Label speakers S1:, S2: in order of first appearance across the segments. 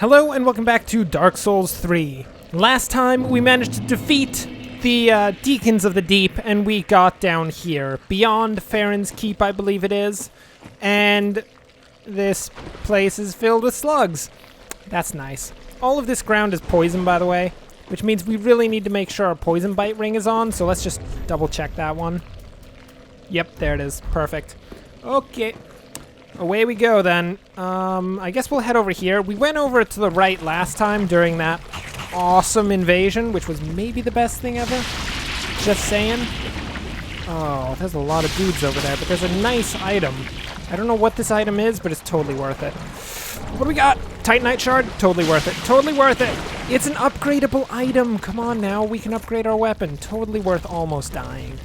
S1: Hello and welcome back to Dark Souls 3. Last time we managed to defeat the Deacons of the Deep and we got down here, beyond Farron's Keep I believe it is, and this place is filled with slugs. That's nice. All of this ground is poison, by the way, which means we really need to make sure our poison bite ring is on, so let's just double check that one. Yep, there it is. Perfect. Okay. Away we go then. I guess we'll head over here. We went over to the right last time during that awesome invasion, which was maybe the best thing ever. Just saying. Oh, there's a lot of dudes over there, but there's a nice item. I don't know what this item is, but it's totally worth it. What do we got? Titanite shard? Totally worth it. Totally worth it. It's an upgradable item. Come on now, we can upgrade our weapon. Totally worth almost dying.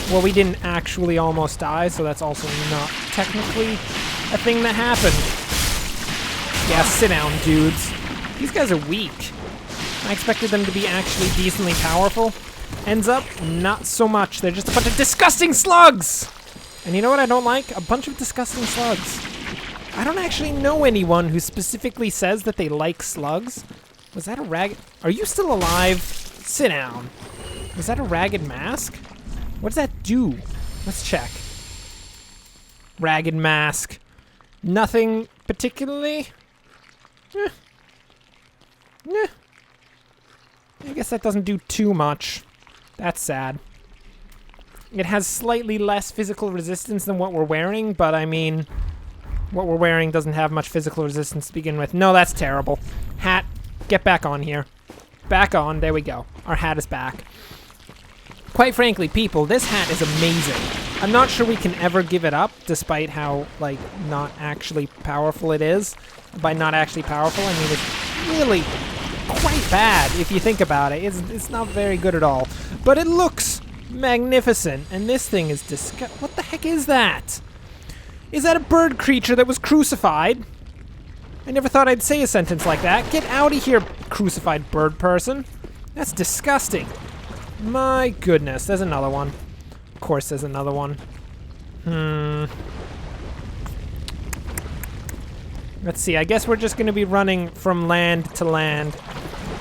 S1: Well, we didn't actually almost die, so that's also not technically a thing that happened. Yeah, sit down, dudes. These guys are weak. I expected them to be actually decently powerful. Ends up, not so much. They're just a bunch of disgusting slugs! And you know what I don't like? A bunch of disgusting slugs. I don't actually know anyone who specifically says that they like slugs. Was that a ragged... Are you still alive? Sit down. Was that a ragged mask? What does that do? Let's check. Ragged mask. Nothing particularly. I guess that doesn't do too much. That's sad. It has slightly less physical resistance than what we're wearing, but I mean, what we're wearing doesn't have much physical resistance to begin with. No, that's terrible. Hat, get back on here. Back on, there we go. Our hat is back. Quite frankly, people, this hat is amazing. I'm not sure we can ever give it up, despite how, like, not actually powerful it is. By not actually powerful, I mean it's really quite bad if you think about it. It's not very good at all. But it looks magnificent, and this thing is what the heck is that? Is that a bird creature that was crucified? I never thought I'd say a sentence like that. Get out of here, crucified bird person. That's disgusting. My goodness, there's another one. Of course there's another one. Let's see, I guess we're just gonna be running from land to land,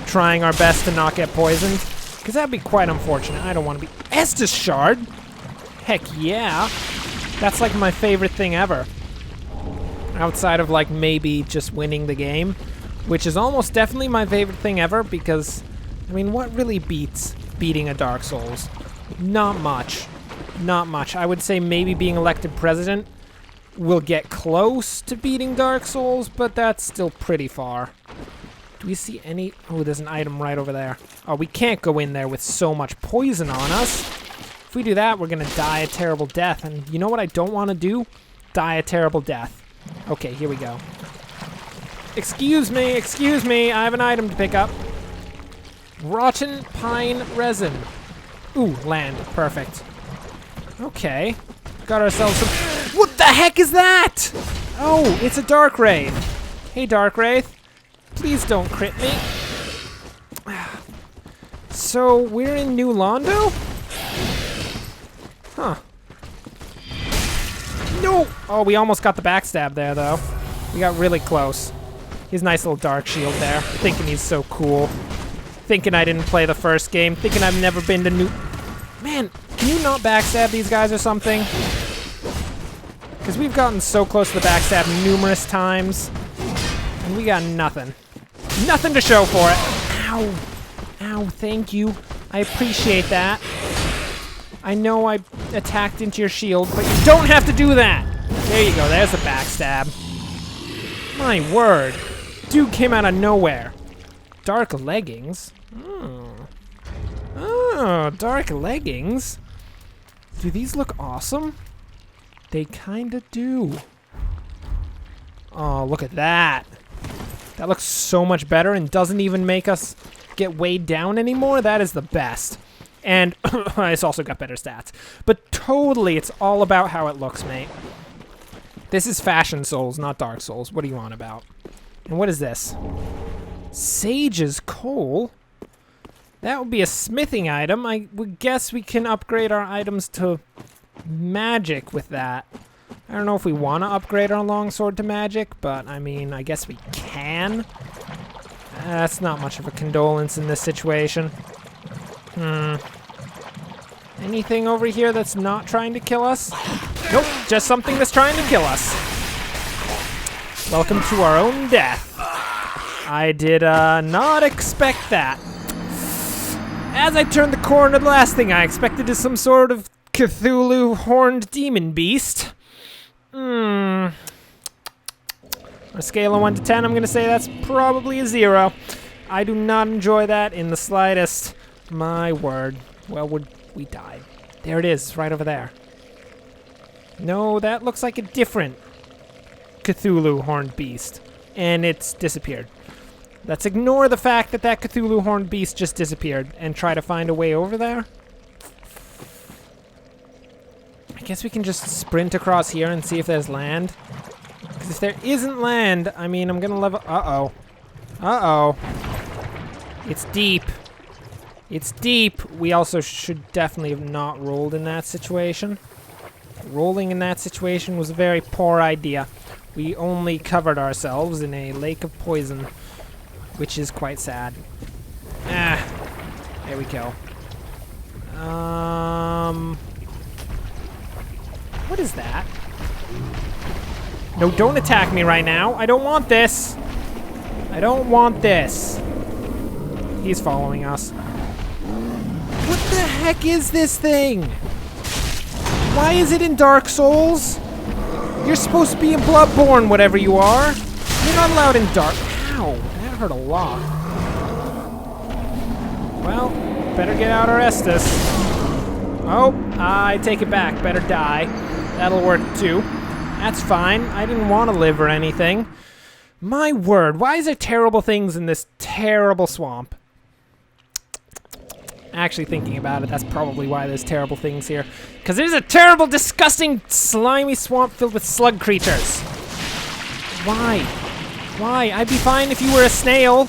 S1: trying our best to not get poisoned, because that'd be quite unfortunate. I don't want to be... Estus Shard? Heck yeah. That's like my favorite thing ever. Outside of like maybe just winning the game, which is almost definitely my favorite thing ever, because, I mean, what really beats beating a Dark Souls? Not much. Not much. I would say maybe being elected president will get close to beating Dark Souls, but that's still pretty far. Do we see any... Oh, there's an item right over there. Oh, we can't go in there with so much poison on us. If we do that, we're gonna die a terrible death, and you know what I don't want to do? Die a terrible death. Okay, here we go. Excuse me, I have an item to pick up. Rotten pine resin. Ooh, land. Perfect. Okay. Got ourselves some... What the heck is that? Oh, it's a Dark Wraith. Hey, Dark Wraith. Please don't crit me. So, we're in New Londo? Huh. No! Oh, we almost got the backstab there, though. We got really close. His nice little dark shield there. Thinking he's so cool. Thinking I didn't play the first game. Thinking I've never been to New... Man, can you not backstab these guys or something? Because we've gotten so close to the backstab numerous times. And we got nothing. Nothing to show for it. Ow. Ow, thank you. I appreciate that. I know I attacked into your shield, but you don't have to do that. There you go, there's the backstab. My word. Dude came out of nowhere. Dark leggings? Oh, dark leggings? Do these look awesome? They kinda do. Oh, look at that. That looks so much better and doesn't even make us get weighed down anymore. That is the best. And it's also got better stats. But totally, it's all about how it looks, mate. This is Fashion Souls, not Dark Souls. What are you on about? And what is this? Sage's Coal? That would be a smithing item. I would guess we can upgrade our items to magic with that. I don't know if we want to upgrade our longsword to magic, but I mean, I guess we can. That's not much of a condolence in this situation. Anything over here that's not trying to kill us? Nope, just something that's trying to kill us. Welcome to our own death. I did not expect that. As I turned the corner, the last thing I expected is some sort of Cthulhu horned demon beast. On a scale of 1 to 10, I'm gonna say that's probably a 0. I do not enjoy that in the slightest. My word. Well, we died. There it is, right over there. No, that looks like a different Cthulhu horned beast. And it's disappeared. Let's ignore the fact that that Cthulhu horned beast just disappeared and try to find a way over there. I guess we can just sprint across here and see if there's land. Because if there isn't land, I mean, I'm gonna level... Uh-oh. Uh-oh. It's deep. It's deep. We also should definitely have not rolled in that situation. Rolling in that situation was a very poor idea. We only covered ourselves in a lake of poison, which is quite sad. There we go. What is that? No, don't attack me right now. I don't want this. I don't want this. He's following us. What the heck is this thing? Why is it in Dark Souls? You're supposed to be in Bloodborne, whatever you are. You're not allowed in Dark... Ow, that hurt a lot. Well, better get out our Estus. Oh, I take it back. Better die. That'll work too. That's fine. I didn't want to live or anything. My word, why is there terrible things in this terrible swamp? Actually thinking about it, that's probably why there's terrible things here. Because there's a terrible, disgusting, slimy swamp filled with slug creatures. Why? Why? I'd be fine if you were a snail.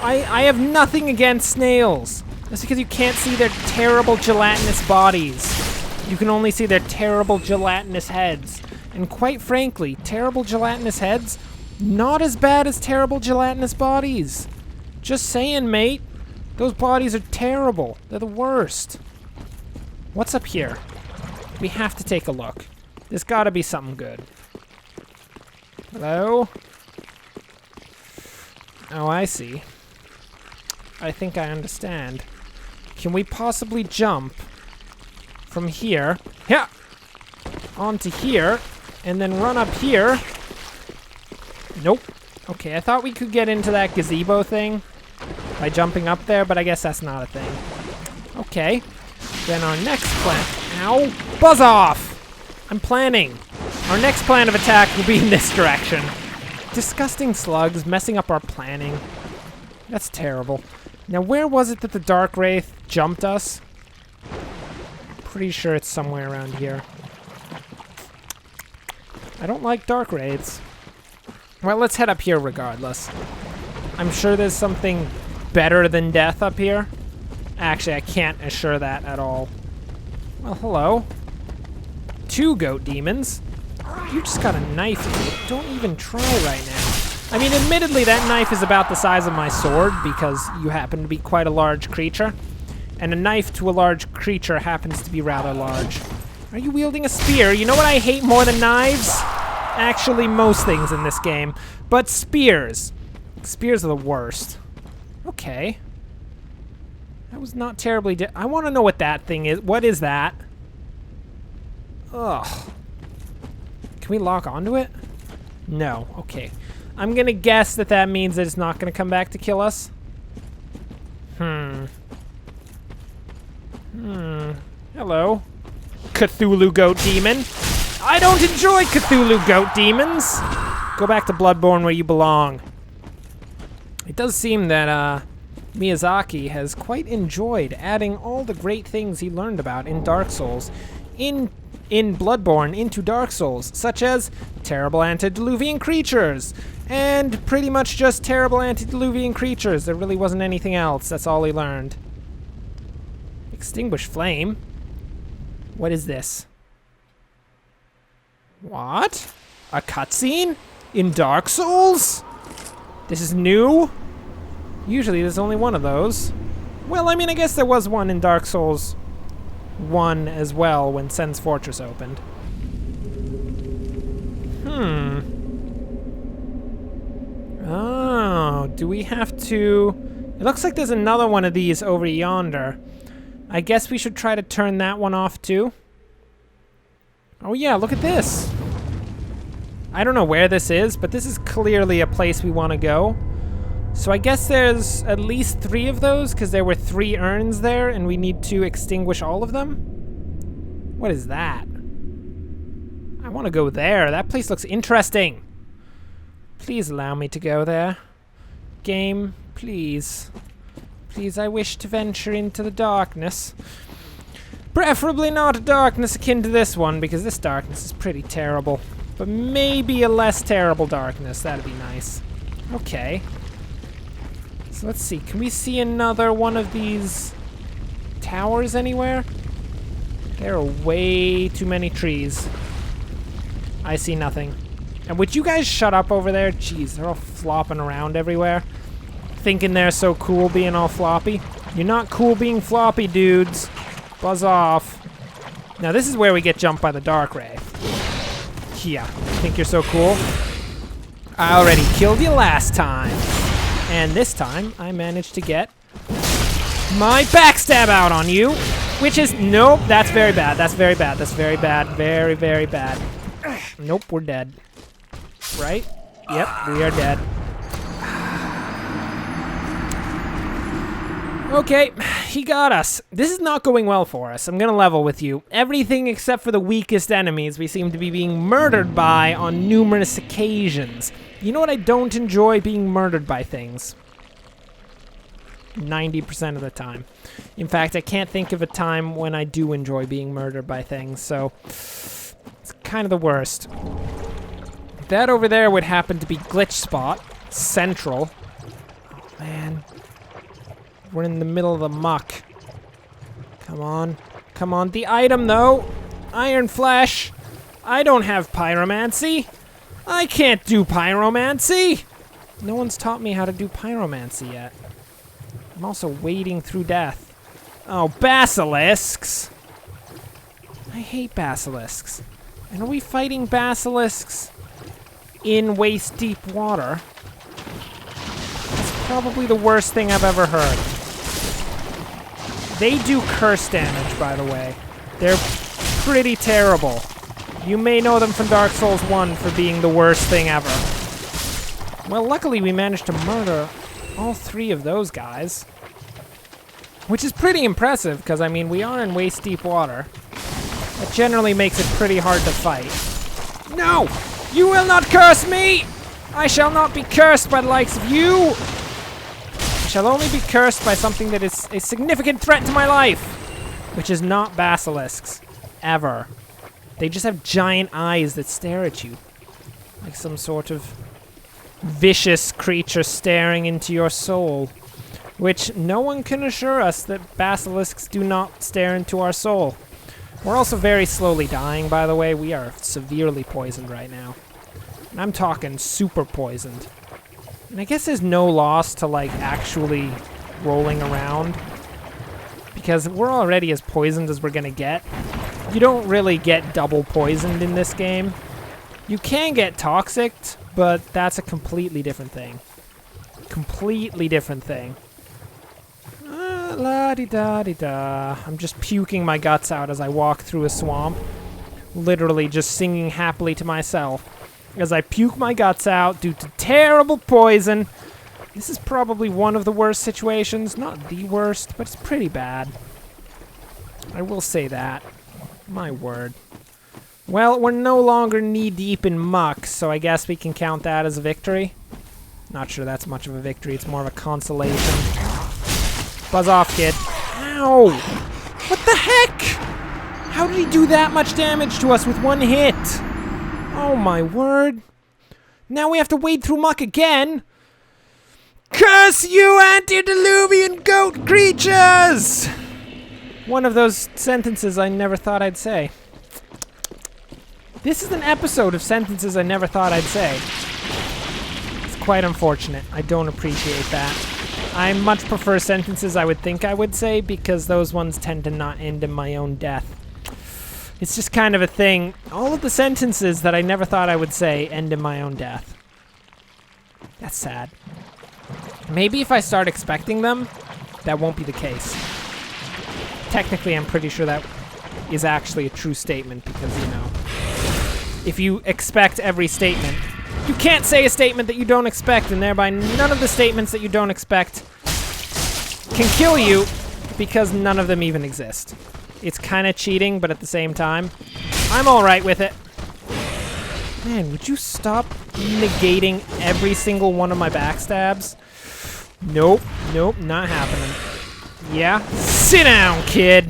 S1: I have nothing against snails. That's because you can't see their terrible gelatinous bodies. You can only see their terrible gelatinous heads. And quite frankly, terrible gelatinous heads, not as bad as terrible gelatinous bodies. Just saying, mate. Those bodies are terrible. They're the worst. What's up here? We have to take a look. There's gotta be something good. Hello? Oh, I see. I think I understand. Can we possibly jump from here? Yeah! Onto here, and then run up here. Nope. Okay, I thought we could get into that gazebo thing by jumping up there, but I guess that's not a thing. Okay. Then our next plan... Ow! Buzz off! I'm planning. Our next plan of attack will be in this direction. Disgusting slugs messing up our planning. That's terrible. Now, where was it that the Dark Wraith jumped us? Pretty sure it's somewhere around here. I don't like Dark Wraiths. Well, let's head up here regardless. I'm sure there's something better than death up here. Actually, I can't assure that at all. Well, hello. 2 goat demons. You just got a knife. Don't even try right now. I mean, admittedly, that knife is about the size of my sword because you happen to be quite a large creature. And a knife to a large creature happens to be rather large. Are you wielding a spear? You know what I hate more than knives? Actually, most things in this game. But spears. Spears are the worst. Okay. That was not terribly... I want to know what that thing is. What is that? Ugh. Can we lock onto it? No. Okay. I'm going to guess that that means that it's not going to come back to kill us. Hello. Cthulhu goat demon. I don't enjoy Cthulhu goat demons. Go back to Bloodborne where you belong. It does seem that Miyazaki has quite enjoyed adding all the great things he learned about in Dark Souls in Bloodborne into Dark Souls, such as terrible antediluvian creatures, and pretty much just terrible antediluvian creatures. There really wasn't anything else. That's all he learned. Extinguish flame? What is this? What? A cutscene? In Dark Souls? This is new? Usually there's only one of those. Well, I mean, I guess there was one in Dark Souls 1 as well when Sen's Fortress opened. Oh, do we have to... It looks like there's another one of these over yonder. I guess we should try to turn that one off too. Oh yeah, look at this. I don't know where this is, but this is clearly a place we want to go. So I guess there's at least 3 of those, because there were 3 urns there, and we need to extinguish all of them? What is that? I want to go there. That place looks interesting. Please allow me to go there. Game, please. Please, I wish to venture into the darkness. Preferably not a darkness akin to this one, because this darkness is pretty terrible. But maybe a less terrible darkness. That'd be nice. Okay. So let's see. Can we see another one of these towers anywhere? There are way too many trees. I see nothing. And would you guys shut up over there? Jeez, they're all flopping around everywhere. Thinking they're so cool being all floppy. You're not cool being floppy, dudes. Buzz off. Now this is where we get jumped by the Dark Ray. Yeah, think you're so cool? I already killed you last time. And this time, I managed to get my backstab out on you. Which is, nope, that's very bad. That's very bad. That's very bad. Very, very bad. Nope, we're dead. Right? Yep, we are dead. Okay, he got us. This is not going well for us. I'm gonna level with you. Everything except for the weakest enemies we seem to be being murdered by on numerous occasions. You know what? I don't enjoy being murdered by things. 90% of the time. In fact, I can't think of a time when I do enjoy being murdered by things, so it's kind of the worst. That over there would happen to be Glitch Spot, Central. Oh, man. We're in the middle of the muck. Come on. Come on. The item, though. Iron Flesh. I don't have pyromancy. I can't do pyromancy. No one's taught me how to do pyromancy yet. I'm also wading through death. Oh, basilisks. I hate basilisks. And are we fighting basilisks in waist-deep water? That's probably the worst thing I've ever heard. They do curse damage, by the way. They're pretty terrible. You may know them from Dark Souls 1 for being the worst thing ever. Well, luckily we managed to murder all 3 of those guys. Which is pretty impressive, because, I mean, we are in waist-deep water. That generally makes it pretty hard to fight. No! You will not curse me! I shall not be cursed by the likes of you! I shall only be cursed by something that is a significant threat to my life! Which is not basilisks. Ever. They just have giant eyes that stare at you. Like some sort of vicious creature staring into your soul. Which no one can assure us that basilisks do not stare into our soul. We're also very slowly dying, by the way. We are severely poisoned right now. And I'm talking super poisoned. And I guess there's no loss to, like, actually rolling around. Because we're already as poisoned as we're gonna get. You don't really get double poisoned in this game. You can get toxic, but that's a completely different thing. Completely different thing. La-di-da-di-da. I'm just puking my guts out as I walk through a swamp. Literally just singing happily to myself as I puke my guts out due to terrible poison. This is probably one of the worst situations. Not the worst, but it's pretty bad. I will say that. My word. Well, we're no longer knee-deep in muck, so I guess we can count that as a victory. Not sure that's much of a victory. It's more of a consolation. Buzz off, kid. Ow! What the heck? How did he do that much damage to us with one hit? Oh my word. Now we have to wade through muck again? Curse you, antediluvian goat creatures! One of those sentences I never thought I'd say. This is an episode of sentences I never thought I'd say. It's quite unfortunate. I don't appreciate that. I much prefer sentences I would think I would say, because those ones tend to not end in my own death. It's just kind of a thing. All of the sentences that I never thought I would say end in my own death. That's sad. Maybe if I start expecting them, that won't be the case. Technically, I'm pretty sure that is actually a true statement, because, you know, if you expect every statement, you can't say a statement that you don't expect, and thereby none of the statements that you don't expect can kill you, because none of them even exist. It's kind of cheating, but at the same time, I'm all right with it. Man, would you stop negating every single one of my backstabs? Nope, nope, not happening. Yeah? Sit down, kid!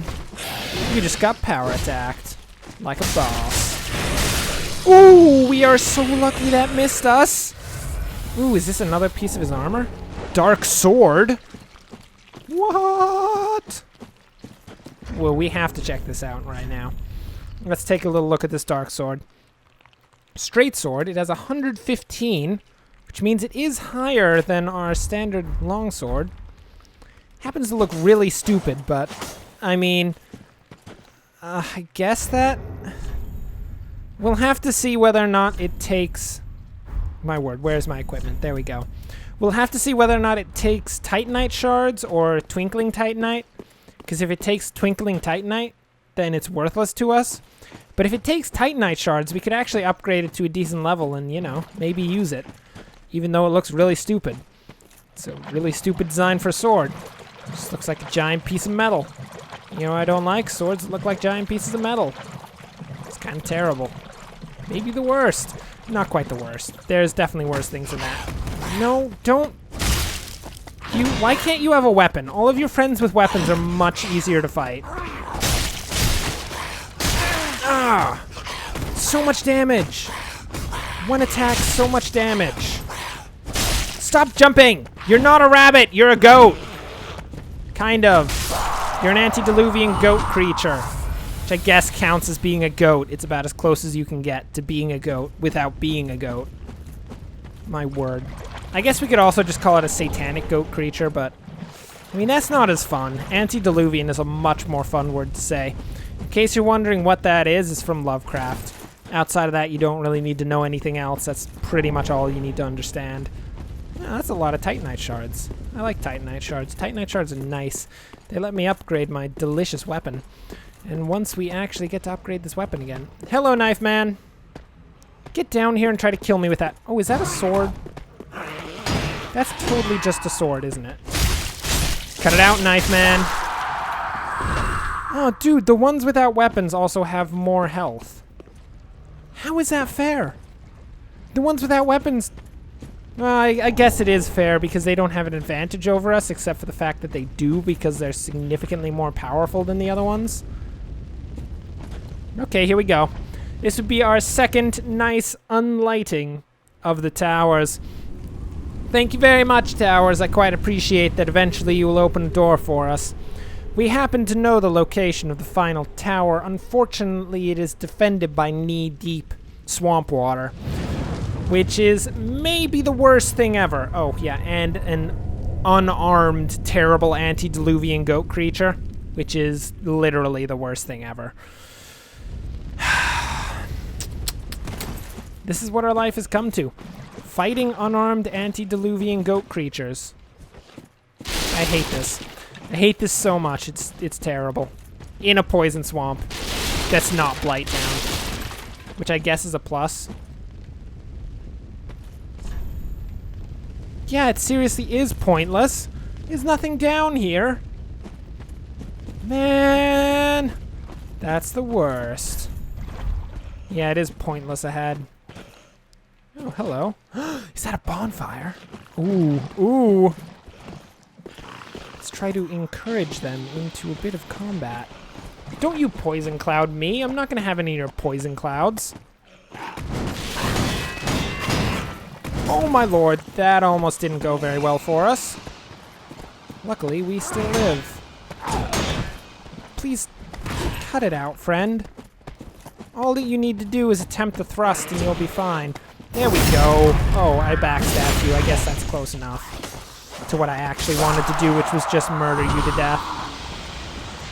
S1: You just got power attacked. Like a boss. Ooh, we are so lucky that missed us! Ooh, is this another piece of his armor? Dark sword? What? Well, we have to check this out right now. Let's take a little look at this dark sword. Straight sword, it has 115, which means it is higher than our standard longsword. Happens to look really stupid, but, I mean, I guess that... We'll have to see whether or not it takes... My word, where's my equipment? There we go. We'll have to see whether or not it takes Titanite shards or Twinkling Titanite. Because if it takes Twinkling Titanite, then it's worthless to us. But if it takes Titanite shards, we could actually upgrade it to a decent level and, you know, maybe use it. Even though it looks really stupid. It's a really stupid design for a sword. Just looks like a giant piece of metal. You know what I don't like? Swords that look like giant pieces of metal. It's kind of terrible. Maybe the worst. Not quite the worst. There's definitely worse things than that. No, don't... Why can't you have a weapon? All of your friends with weapons are much easier to fight. Ah! So much damage! One attack, so much damage. Stop jumping! You're not a rabbit, you're a goat! Kind of. You're an antediluvian goat creature. Which I guess counts as being a goat. It's about as close as you can get to being a goat without being a goat. My word. I guess we could also just call it a satanic goat creature, but... I mean, that's not as fun. Antediluvian is a much more fun word to say. In case you're wondering what that is, it's from Lovecraft. Outside of that, you don't really need to know anything else. That's pretty much all you need to understand. Yeah, that's a lot of Titanite shards. I like Titanite shards. Titanite shards are nice. They let me upgrade my delicious weapon. And once we actually get to upgrade this weapon again... Hello, Knife Man! Get down here and try to kill me with that. Oh, is that a sword? That's totally just a sword, isn't it? Cut it out, Knife Man! Oh, dude, the ones without weapons also have more health. How is that fair? The ones without weapons... I guess it is fair because they don't have an advantage over us, except for the fact that they do because they're significantly more powerful than the other ones. Okay, here we go. This would be our second nice unlighting of the towers. Thank you very much, towers. I quite appreciate that eventually you will open a door for us. We happen to know the location of the final tower. Unfortunately, it is defended by knee-deep swamp water, which is maybe the worst thing ever. Oh, yeah, and an unarmed, terrible antediluvian goat creature, which is literally the worst thing ever. This is what our life has come to. Fighting unarmed antediluvian goat creatures. I hate this. I hate this so much. It's terrible. In a poison swamp. That's not Blighttown. Which I guess is a plus. Yeah, it seriously is pointless. There's nothing down here. Man. That's the worst. Yeah, it is pointless ahead. Oh, hello. Is that a bonfire? Ooh, ooh. Let's try to encourage them into a bit of combat. Don't you poison cloud me. I'm not going to have any of your poison clouds. Oh my lord, that almost didn't go very well for us. Luckily, we still live. Please, cut it out, friend. All that you need to do is attempt the thrust and you'll be fine. There we go. Oh, I backstabbed you. I guess that's close enough. to what I actually wanted to do, which was just murder you to death.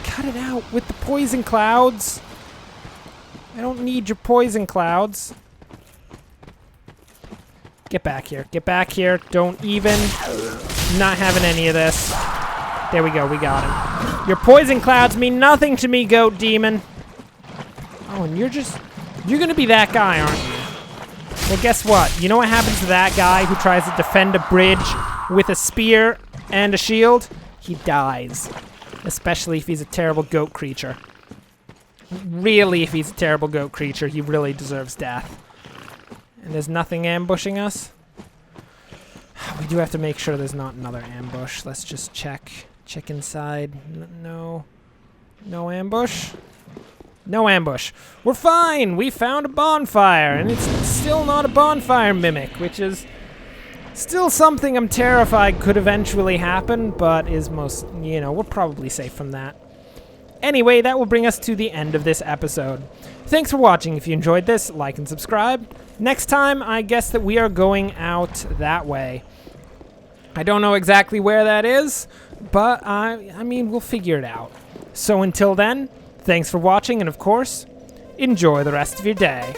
S1: Cut it out with the poison clouds. I don't need your poison clouds. Get back here. Get back here. Don't even. Not having any of this. There we go. We got him. Your poison clouds mean nothing to me, goat demon. Oh, and you're going to be that guy, aren't you? Well, guess what? You know what happens to that guy who tries to defend a bridge with a spear and a shield? He dies. Especially if he's a terrible goat creature. Really, if he's a terrible goat creature, he really deserves death. And there's nothing ambushing us? We do have to make sure there's not another ambush. Let's just check. Check inside. No. No ambush? No ambush. We're fine! We found a bonfire! And it's still not a bonfire mimic, which is still something I'm terrified could eventually happen, but is most, we're probably safe from that. Anyway, that will bring us to the end of this episode. Thanks for watching. If you enjoyed this, like and subscribe. Next time, I guess that we are going out that way. I don't know exactly where that is, but I mean, we'll figure it out. So until then, thanks for watching, and of course, enjoy the rest of your day.